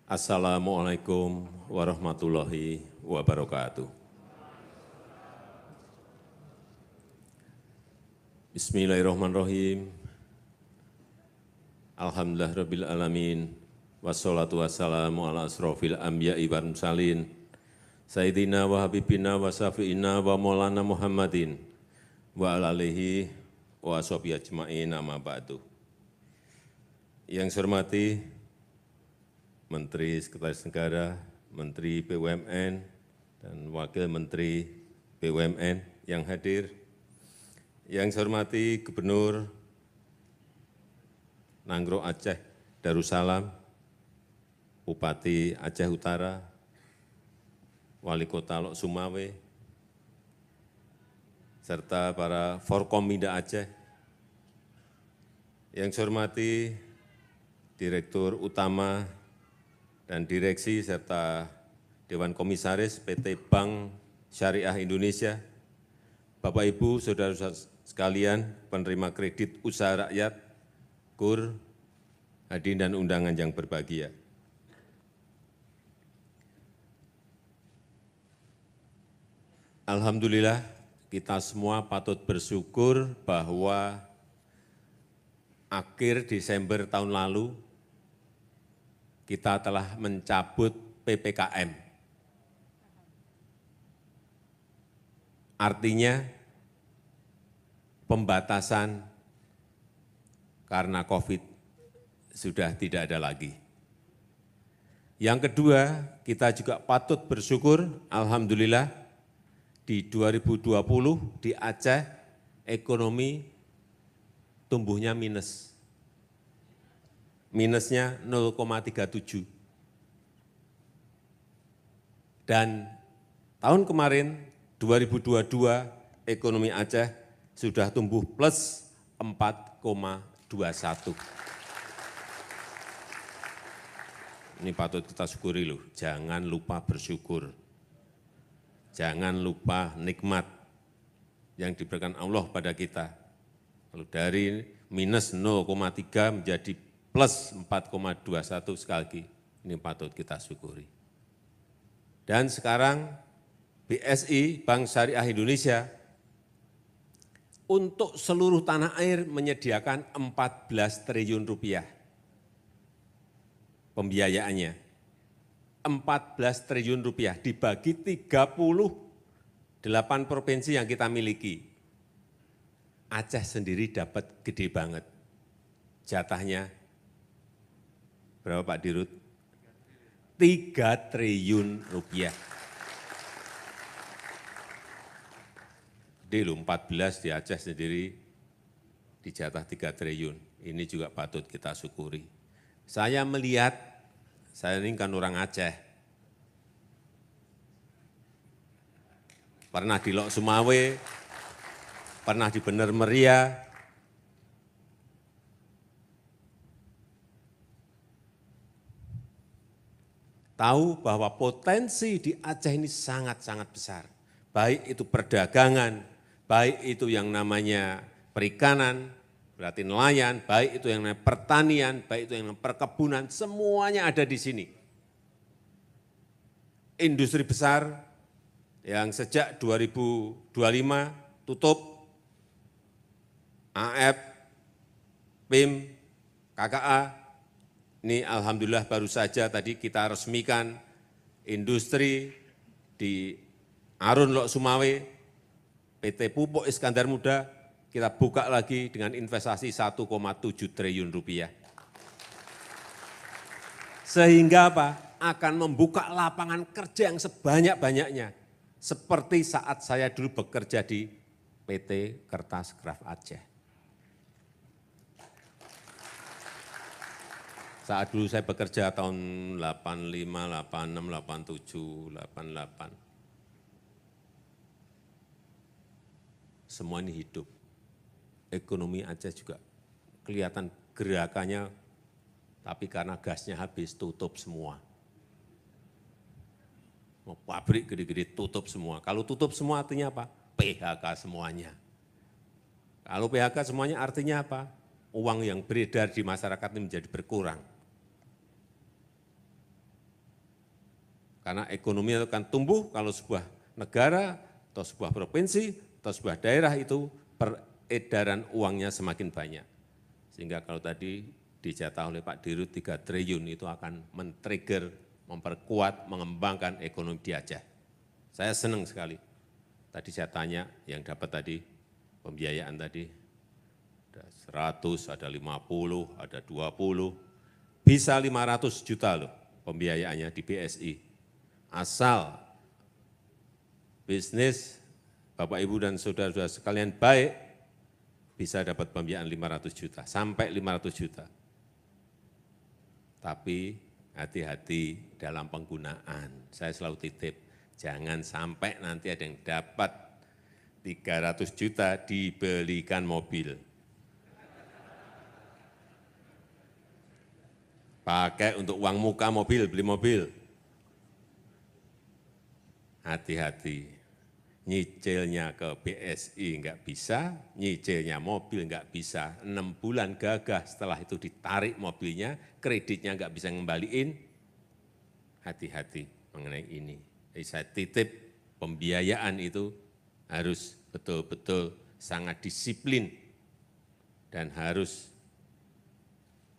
Assalamualaikum warahmatullahi wabarakatuh. Bismillahirrahmanirrahim. Alhamdulillahirabbil alamin. Wassalatu wassalamu ala asrofil anbiya'i wal mursalin. Sayyidina wa habibina wa syafi'ina wa maulana Muhammadin wa ala alihi wa ashabihi ajma'in amma ba'du. Yang saya hormati Menteri Sekretaris Negara, Menteri BUMN, dan Wakil Menteri BUMN yang hadir. Yang saya hormati Gubernur Nanggro Aceh Darussalam, Bupati Aceh Utara, Wali Kota Lok Sumawe, serta para Forkominda Aceh. Yang saya hormati Direktur Utama dan Direksi serta Dewan Komisaris PT Bank Syariah Indonesia, Bapak Ibu, Saudara-saudara sekalian, penerima kredit usaha rakyat, KUR, hadirin dan undangan yang berbahagia. Alhamdulillah, kita semua patut bersyukur bahwa akhir Desember tahun lalu, kita telah mencabut PPKM. Artinya, pembatasan karena COVID sudah tidak ada lagi. Yang kedua, kita juga patut bersyukur, alhamdulillah, di 2020 di Aceh ekonomi tumbuhnya minus. Minusnya 0,37. Dan tahun kemarin 2022 ekonomi Aceh sudah tumbuh plus 4,21. Ini patut kita syukuri loh, jangan lupa bersyukur. Jangan lupa nikmat yang diberikan Allah pada kita. Kalau dari minus 0,3 menjadi plus 4,21 sekali lagi, ini patut kita syukuri. Dan sekarang BSI, Bank Syariah Indonesia, untuk seluruh tanah air menyediakan 14 triliun rupiah pembiayaannya. 14 triliun rupiah dibagi 38 provinsi yang kita miliki. Aceh sendiri dapat gede banget. Jatahnya berapa Pak Dirut? 3 triliun rupiah. Gede loh, 14 di Aceh sendiri dijatah 3 triliun. Ini juga patut kita syukuri. Saya melihat, saya ini kan orang Aceh. Pernah di Lok Sumawe, pernah di Bener Meriah, tahu bahwa potensi di Aceh ini sangat-sangat besar. Baik itu perdagangan, baik itu yang namanya perikanan, berarti nelayan, baik itu yang namanya pertanian, baik itu yang namanya perkebunan, semuanya ada di sini. Industri besar yang sejak 2025 tutup, AF, PIM, KKA, ini alhamdulillah baru saja tadi kita resmikan industri di Arun Lok Sumawe, PT Pupuk Iskandar Muda, kita buka lagi dengan investasi 1,7 triliun rupiah. Sehingga apa? Akan membuka lapangan kerja yang sebanyak-banyaknya. Seperti saat saya dulu bekerja di PT Kertas Kraft Aceh. Saat dulu saya bekerja tahun 85, 86, 87, 88. Semua ini hidup. Ekonomi Aceh juga kelihatan gerakannya, tapi karena gasnya habis, tutup semua. Mau pabrik gede-gede tutup semua. Kalau tutup semua artinya apa? PHK semuanya. Kalau PHK semuanya artinya apa? Uang yang beredar di masyarakat ini menjadi berkurang. Karena ekonomi itu akan tumbuh kalau sebuah negara atau sebuah provinsi atau sebuah daerah itu peredaran uangnya semakin banyak. Sehingga kalau tadi dijatah oleh Pak Dirut 3 triliun itu akan men-trigger, memperkuat, mengembangkan ekonomi di Aceh. Saya senang sekali. Tadi saya tanya yang dapat tadi, pembiayaan tadi, ada 100, ada 50, ada 20, bisa 500 juta loh pembiayaannya di BSI. Asal bisnis Bapak Ibu dan saudara-saudara sekalian baik, bisa dapat pembiayaan 500 juta, sampai 500 juta. Tapi hati-hati dalam penggunaan. Saya selalu titip, jangan sampai nanti ada yang dapat 300 juta dibelikan mobil. Pakai untuk uang muka mobil, beli mobil. Hati-hati, nyicilnya ke BSI enggak bisa, nyicilnya mobil enggak bisa. 6 bulan gagah setelah itu ditarik mobilnya, kreditnya enggak bisa ngembaliin. Hati-hati mengenai ini. Jadi saya titip pembiayaan itu harus betul-betul sangat disiplin dan harus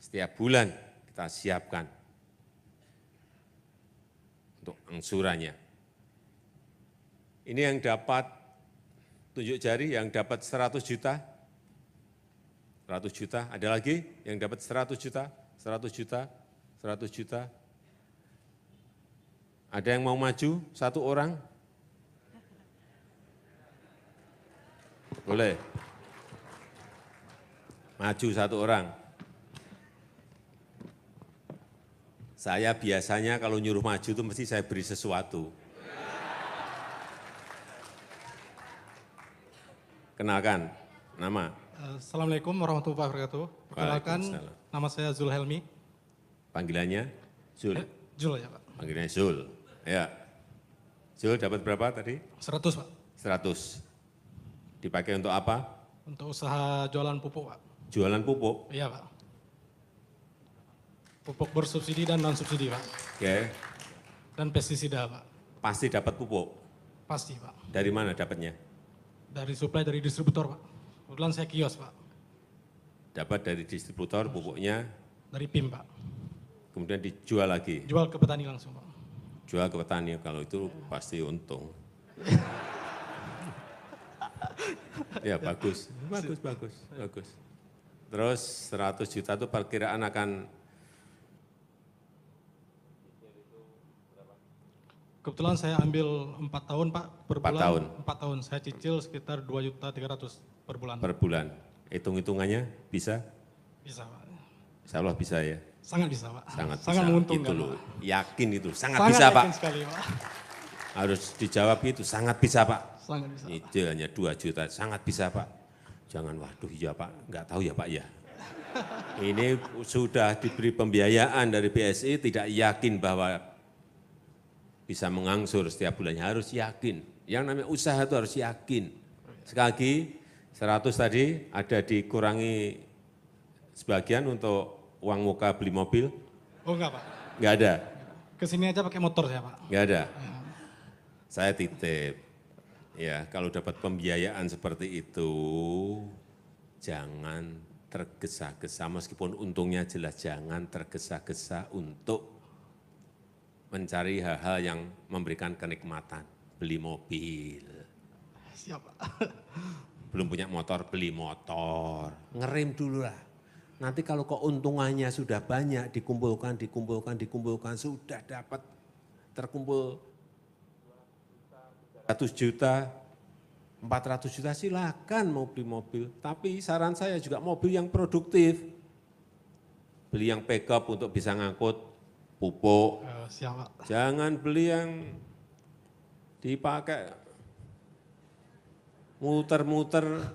setiap bulan kita siapkan untuk angsurannya. Ini yang dapat tunjuk jari, yang dapat 100 juta, 100 juta, ada lagi yang dapat 100 juta, 100 juta, 100 juta. Ada yang mau maju, 1 orang? Boleh? Maju 1 orang. Saya biasanya kalau nyuruh maju itu mesti saya beri sesuatu. Kenalkan, nama. Assalamualaikum warahmatullahi wabarakatuh. Perkenalkan, nama saya Zul Helmi. Panggilannya Zul? Zul ya Pak. Panggilannya Zul, ya. Zul dapat berapa tadi? 100 Pak. 100. Dipakai untuk apa? Untuk usaha jualan pupuk Pak. Jualan pupuk? Iya Pak. Pupuk bersubsidi dan non-subsidi Pak. Oke. Dan pestisida Pak. Pasti dapat pupuk? Pasti Pak. Dari mana dapatnya? Dari suplai dari distributor Pak. Kebetulan saya kios Pak. Dapat dari distributor pupuknya? Dari PIM Pak. Kemudian dijual lagi? Jual ke petani langsung Pak. Jual ke petani, kalau itu pasti untung. Ya bagus, bagus. Terus 100 juta itu perkiraan akan? Kebetulan saya ambil 4 tahun Pak, per 4 bulan. tahun? 4 tahun, saya cicil sekitar 2.300.000 per bulan. Per bulan, hitung-hitungannya bisa? Bisa Pak. Insya Allah bisa ya? Sangat bisa Pak. Sangat menguntungkan itu loh. Pak. Yakin itu, sangat Sangat bisa Pak. yakin sekali Pak. Harus dijawab itu, sangat bisa Pak. Sangat bisa. Nyicil hanya 2 juta, sangat bisa Pak. Jangan, waduh ya Pak, enggak tahu ya Pak ya. Ini sudah diberi pembiayaan dari BSI, tidak yakin bahwa bisa mengangsur setiap bulannya, harus yakin. Yang namanya usaha itu harus yakin. Sekali lagi, 100 tadi ada dikurangi sebagian untuk uang muka beli mobil? Oh enggak Pak. Enggak ada? Kesini aja pakai motor saya Pak. Enggak ada? Saya titip, ya kalau dapat pembiayaan seperti itu, jangan tergesa-gesa, meskipun untungnya jelas, jangan tergesa-gesa untuk mencari hal-hal yang memberikan kenikmatan. Beli mobil. Siap Pak. Belum punya motor, beli motor. Ngerem dulu lah. Nanti kalau keuntungannya sudah banyak, dikumpulkan, sudah dapat terkumpul 100 juta, 400 juta, silakan mau beli mobil. Tapi saran saya juga mobil yang produktif. Beli yang backup untuk bisa ngangkut pupuk. Siap Pak. Jangan beli yang dipakai muter-muter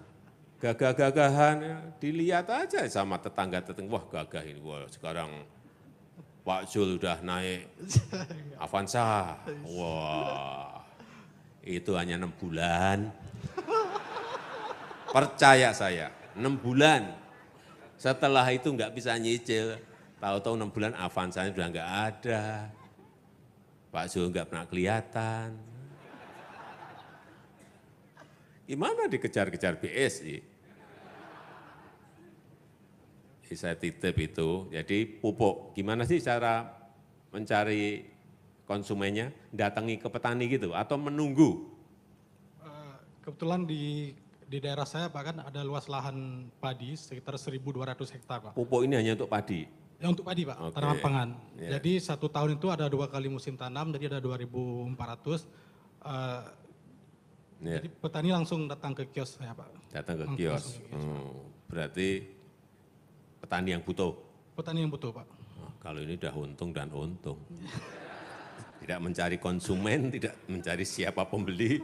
gagah-gagahan, dilihat aja sama tetangga-tetangga, wah gagah ini, wah sekarang Pak Zul udah naik Avanza, wah itu hanya 6 bulan, percaya saya, 6 bulan, setelah itu nggak bisa nyicil, tahu-tahu 6 bulan Avanzanya sudah nggak ada. Pak Zul nggak pernah kelihatan. Gimana dikejar-kejar BSI? Saya titip itu, jadi pupuk. Gimana sih cara mencari konsumennya? Datangi ke petani gitu atau menunggu? Kebetulan di daerah saya Pak kan ada luas lahan padi sekitar 1.200 hektar Pak. Pupuk ini hanya untuk padi? Ya untuk padi Pak, Oke. tanaman pangan. Ya. Jadi 1 tahun itu ada 2 kali musim tanam, jadi ada 2.400. Ya. Jadi petani langsung datang ke kios saya Pak. Datang ke kios. Berarti petani yang butuh? Petani yang butuh Pak. Oh, kalau ini udah untung dan untung. Tidak mencari konsumen, tidak mencari siapa pembeli,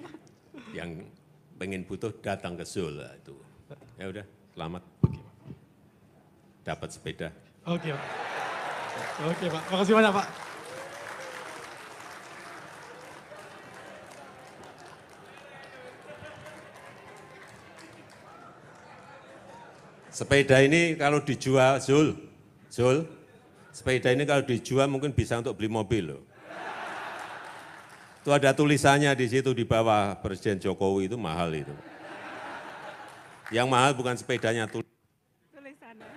yang pengen butuh datang ke Zul. Itu. Ya udah, selamat. Dapat sepeda. Oke Pak. Oke Pak, makasih banyak Pak. Sepeda ini kalau dijual, Zul, sepeda ini kalau dijual mungkin bisa untuk beli mobil loh. Itu ada tulisannya di situ di bawah, Presiden Jokowi itu mahal itu. Yang mahal bukan sepedanya, tulisannya.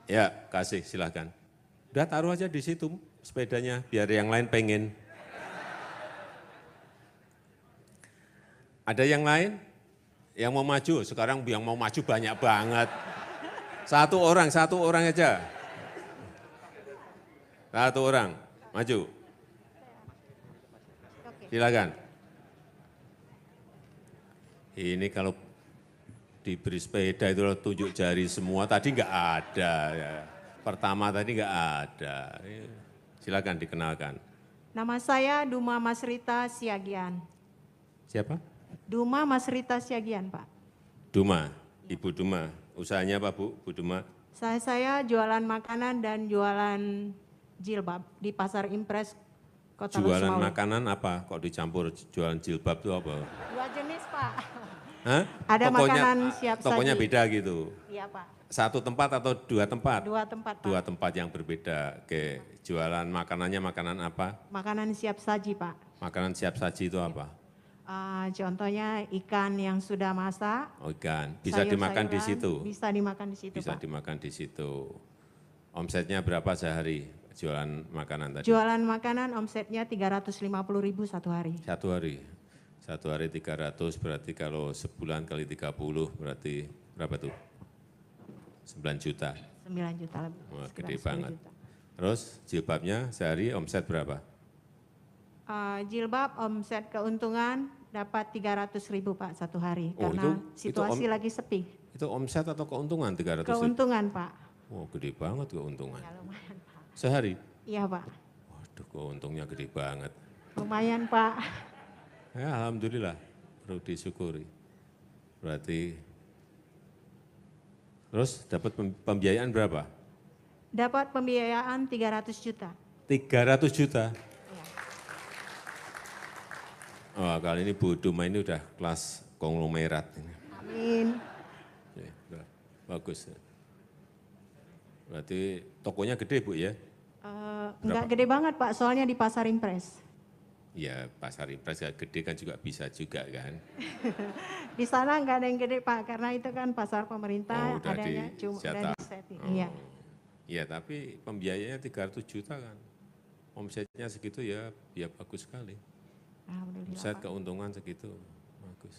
Ya, kasih silahkan. Udah taruh aja di situ sepedanya, biar yang lain pengen. Ada yang lain? Yang mau maju, sekarang yang mau maju banyak banget. Satu orang aja. Satu orang, maju. Silakan. Ini kalau diberi sepeda itu tunjuk jari semua, tadi nggak ada. Ya. Pertama tadi nggak ada. Silakan dikenalkan. Nama saya Duma Masrita Siagian. Siapa? Duma Masrita Siagian, Pak. Duma, Ibu Duma. Usahanya apa Bu Duma? Saya jualan makanan dan jualan jilbab di Pasar Impres, Kota Jualan Losmawe. makanan apa? Kok dicampur jualan jilbab itu apa? 2 jenis, Pak. Hah? Ada makanan siap saji. Tokonya beda gitu? Iya, Pak. Satu tempat atau 2 tempat? 2 tempat, Pak. 2 tempat yang berbeda. Oke, jualan makanannya makanan apa? Makanan siap saji, Pak. Makanan siap saji itu apa? Contohnya ikan yang sudah masak. Oh, ikan. Bisa dimakan di sayur-sayuran, situ? Bisa dimakan di situ, Bisa Pak. dimakan di situ. Omsetnya berapa sehari jualan makanan tadi? Jualan makanan omsetnya 350.000 satu hari. Satu hari? Satu hari 300 berarti kalau sebulan kali 30 berarti berapa tuh? 9 juta. 9 juta lebih. Wah, sekitar gede 10 banget. juta. Terus jilbabnya sehari omset berapa? Jilbab omset keuntungan dapat 300.000 Pak satu hari Oh, karena itu situasi lagi sepi. Itu omset atau keuntungan 300 ribu? Keuntungan Pak. Oh, gede banget keuntungan. Ya lumayan Pak. Sehari? Iya Pak. Waduh, keuntungnya gede banget. Lumayan Pak. Ya, alhamdulillah, perlu disyukuri. Berarti, terus dapat pembiayaan berapa? Dapat pembiayaan 300 juta. 300 juta? Iya. Oh, kali ini Bu Duma ini udah kelas konglomerat. Amin. Ya, udah, bagus. Berarti tokonya gede Bu ya? Enggak gede banget Pak, soalnya di Pasar Impres. Ya, pasar impres ya gede kan juga bisa juga kan. Di sana enggak ada yang gede Pak, karena itu kan pasar pemerintah, Udah adanya cuma dicetak. udah di-setting. Oh. Iya. Ya, tapi pembiayaannya 300 juta kan. Omsetnya segitu ya, ya bagus sekali. Alhamdulillah Omset Pak. keuntungan segitu, bagus.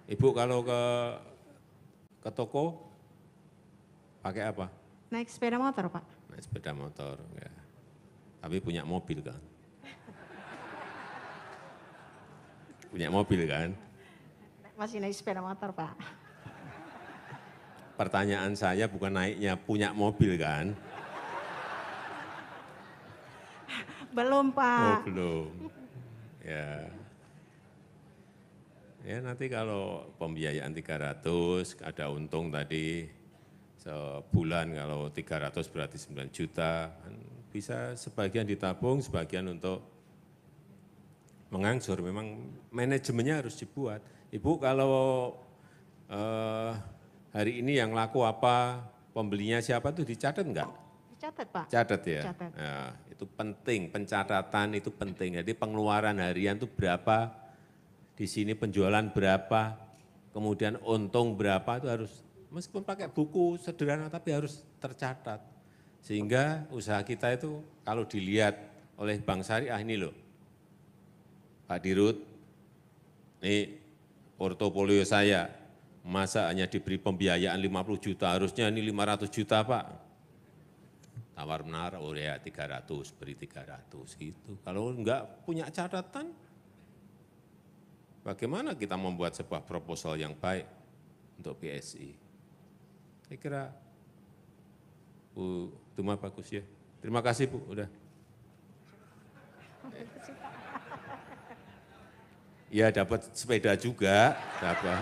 Ibu kalau ke toko pakai apa? Naik sepeda motor Pak. Naik sepeda motor, ya. Tapi punya mobil kan? Punya mobil kan? Masih naik sepeda motor Pak. Pertanyaan saya bukan naiknya, punya mobil kan? Belum Oh, Pak. belum. Ya. Ya nanti kalau pembiayaan 300, ada untung tadi sebulan kalau 300 berarti 9 juta. Bisa sebagian ditabung, sebagian untuk mengangsur. Memang manajemennya harus dibuat. Ibu kalau hari ini yang laku apa, pembelinya siapa tuh dicatat enggak? Catat Pak. Catat ya? Catat. Nah, itu penting, pencatatan itu penting. Jadi pengeluaran harian itu berapa, di sini penjualan berapa, kemudian untung berapa itu harus, meskipun pakai buku sederhana tapi harus tercatat. Sehingga usaha kita itu kalau dilihat oleh Bank Syariah ini loh, Pak Dirut, ini portofolio saya, masa hanya diberi pembiayaan 50 juta, harusnya ini 500 juta Pak. Tawar menawar, oh ya 300, beri 300 gitu. Kalau enggak punya catatan, bagaimana kita membuat sebuah proposal yang baik untuk BSI? Saya kira Bu Tuma bagus ya. Terima kasih Bu, udah. Ya dapat sepeda juga, dapat.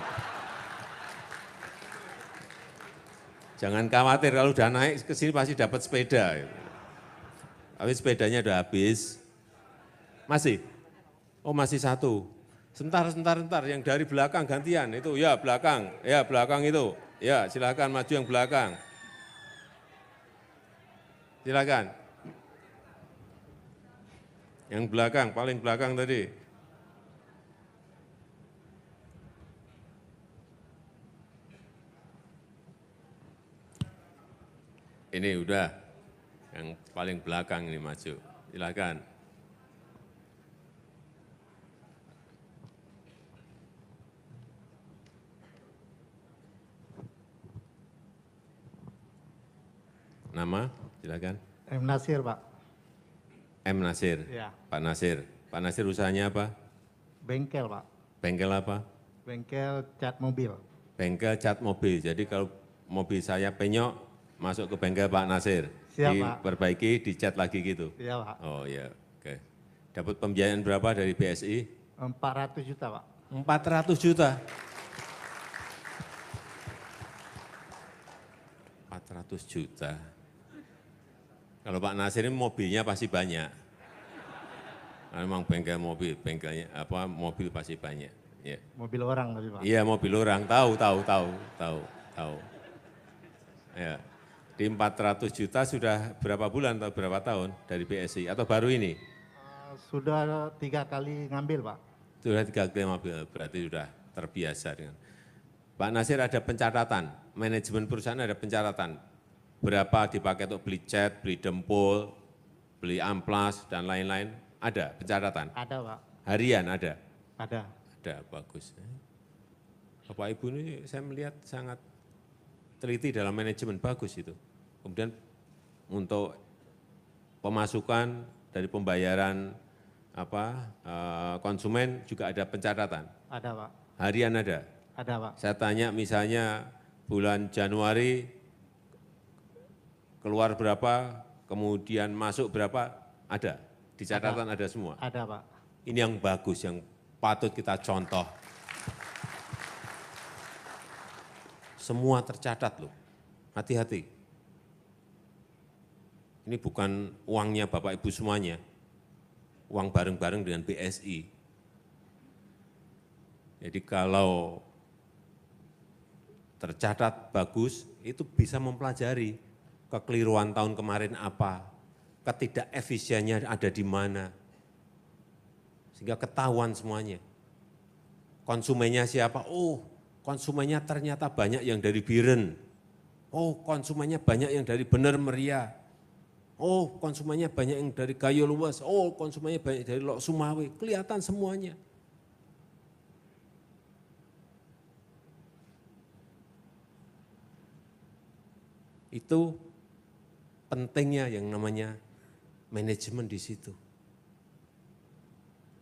Jangan khawatir kalau udah naik ke sini pasti dapat sepeda. Tapi sepedanya udah habis. Masih? Oh masih satu. Sebentar, yang dari belakang gantian itu, ya belakang itu. Ya silakan maju yang belakang. Silakan. Yang belakang, paling belakang tadi. Ini udah, yang paling belakang ini maju. Silakan. Nama, silakan. M. Nasir, Pak. M. Nasir. Ya. Pak Nasir. Pak Nasir usahanya apa? Bengkel, Pak. Bengkel apa? Bengkel cat mobil. Bengkel cat mobil. Jadi kalau mobil saya penyok, masuk ke bengkel Pak Nasir. Siap, Pak. Diperbaiki, dicat lagi gitu. Iya, Pak. Oh iya, oke. Dapat pembiayaan berapa dari BSI? 400 juta, Pak. 400 juta. 400 juta. Kalau Pak Nasir ini mobilnya pasti banyak. Karena memang bengkel mobil, bengkelnya apa mobil pasti banyak. Ya. Mobil orang tapi, Pak. Iya mobil orang, tahu. Ya. Di 400 juta sudah berapa bulan atau berapa tahun dari BSI atau baru ini? Sudah 3 kali ngambil, Pak. Sudah 3 kali ngambil, berarti sudah terbiasa dengan. Pak Nasir ada pencatatan, manajemen perusahaan ada pencatatan. Berapa dipakai untuk beli cat, beli dempul, beli amplas, dan lain-lain. Ada pencatatan? Ada, Pak. Harian ada? Ada. Ada, bagus. Bapak Ibu ini saya melihat sangat teliti dalam manajemen, bagus itu. Kemudian untuk pemasukan dari pembayaran konsumen juga ada pencatatan? Ada, Pak. Harian ada? Ada, Pak. Saya tanya misalnya bulan Januari keluar berapa, kemudian masuk berapa, ada? Di catatan ada semua? Ada, Pak. Ini yang bagus, yang patut kita contoh. Semua tercatat loh, hati-hati. Ini bukan uangnya Bapak Ibu semuanya, uang bareng-bareng dengan BSI. Jadi kalau tercatat bagus, itu bisa mempelajari kekeliruan tahun kemarin apa, ketidakefisiennya ada di mana, sehingga ketahuan semuanya. Konsumennya siapa? Oh, konsumennya ternyata banyak yang dari Biren. Oh, konsumennya banyak yang dari Bener Meriah. Oh, konsumennya banyak yang dari Gayo Luwes. Oh, konsumennya banyak dari Lok Sumawe. Kelihatan semuanya. Itu pentingnya yang namanya manajemen di situ.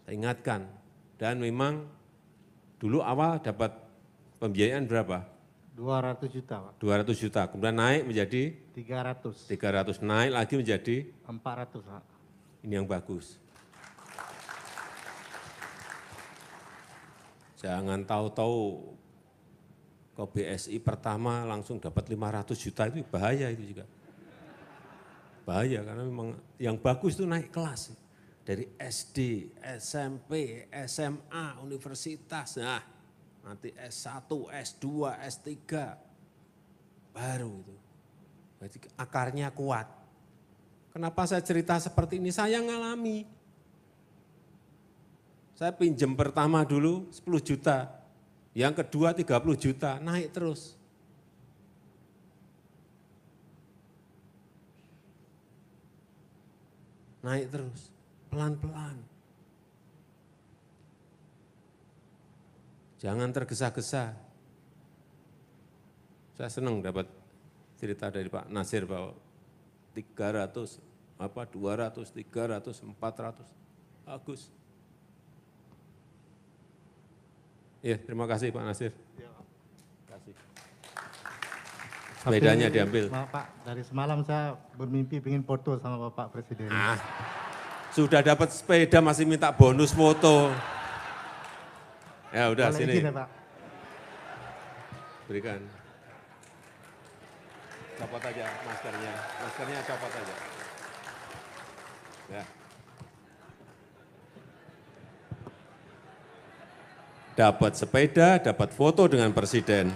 Saya ingatkan, dan memang dulu awal dapat pembiayaan berapa? 200 juta, Pak. 200 juta, kemudian naik menjadi 300. 300, naik lagi menjadi 400, Pak. ini yang bagus. Jangan tahu-tahu ke BSI pertama langsung dapat 500 juta, itu bahaya itu juga. Bahaya karena memang yang bagus itu naik kelas. Dari SD, SMP, SMA, universitas, nah nanti S1, S2, S3, baru itu. Berarti akarnya kuat. Kenapa saya cerita seperti ini? Saya ngalami. Saya pinjam pertama dulu 10 juta, yang kedua 30 juta, naik terus. Naik terus, pelan-pelan. Jangan tergesa-gesa. Saya senang dapat cerita dari Pak Nasir bahwa 300, 200, 300, 400. Bagus. Ya, terima kasih Pak Nasir. Terima kasih. Sepedanya diambil. Maaf Pak, dari semalam saya bermimpi ingin foto sama Bapak Presiden. Sudah dapat sepeda masih minta bonus foto. Ya udah Boleh sini. izin ya Pak? Berikan. Copot aja maskernya. Maskernya copot aja. Ya. Dapat sepeda, dapat foto dengan Presiden.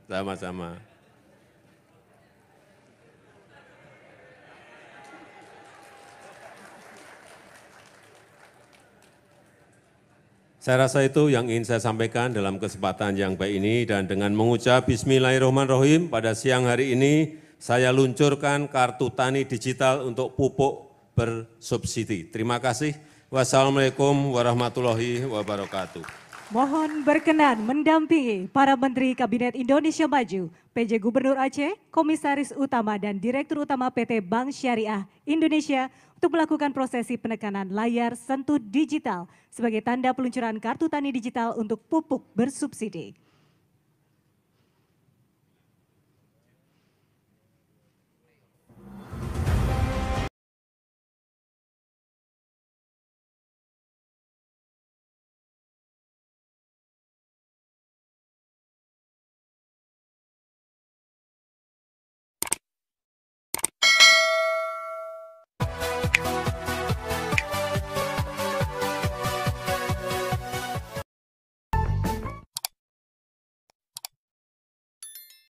Sama-sama. Saya rasa itu yang ingin saya sampaikan dalam kesempatan yang baik ini, dan dengan mengucap Bismillahirrahmanirrahim pada siang hari ini saya luncurkan kartu tani digital untuk pupuk bersubsidi. Terima kasih. Wassalamualaikum warahmatullahi wabarakatuh. Mohon berkenan mendampingi para Menteri Kabinet Indonesia Maju, PJ Gubernur Aceh, Komisaris Utama dan Direktur Utama PT Bank Syariah Indonesia untuk melakukan prosesi penekanan layar sentuh digital sebagai tanda peluncuran kartu tani digital untuk pupuk bersubsidi.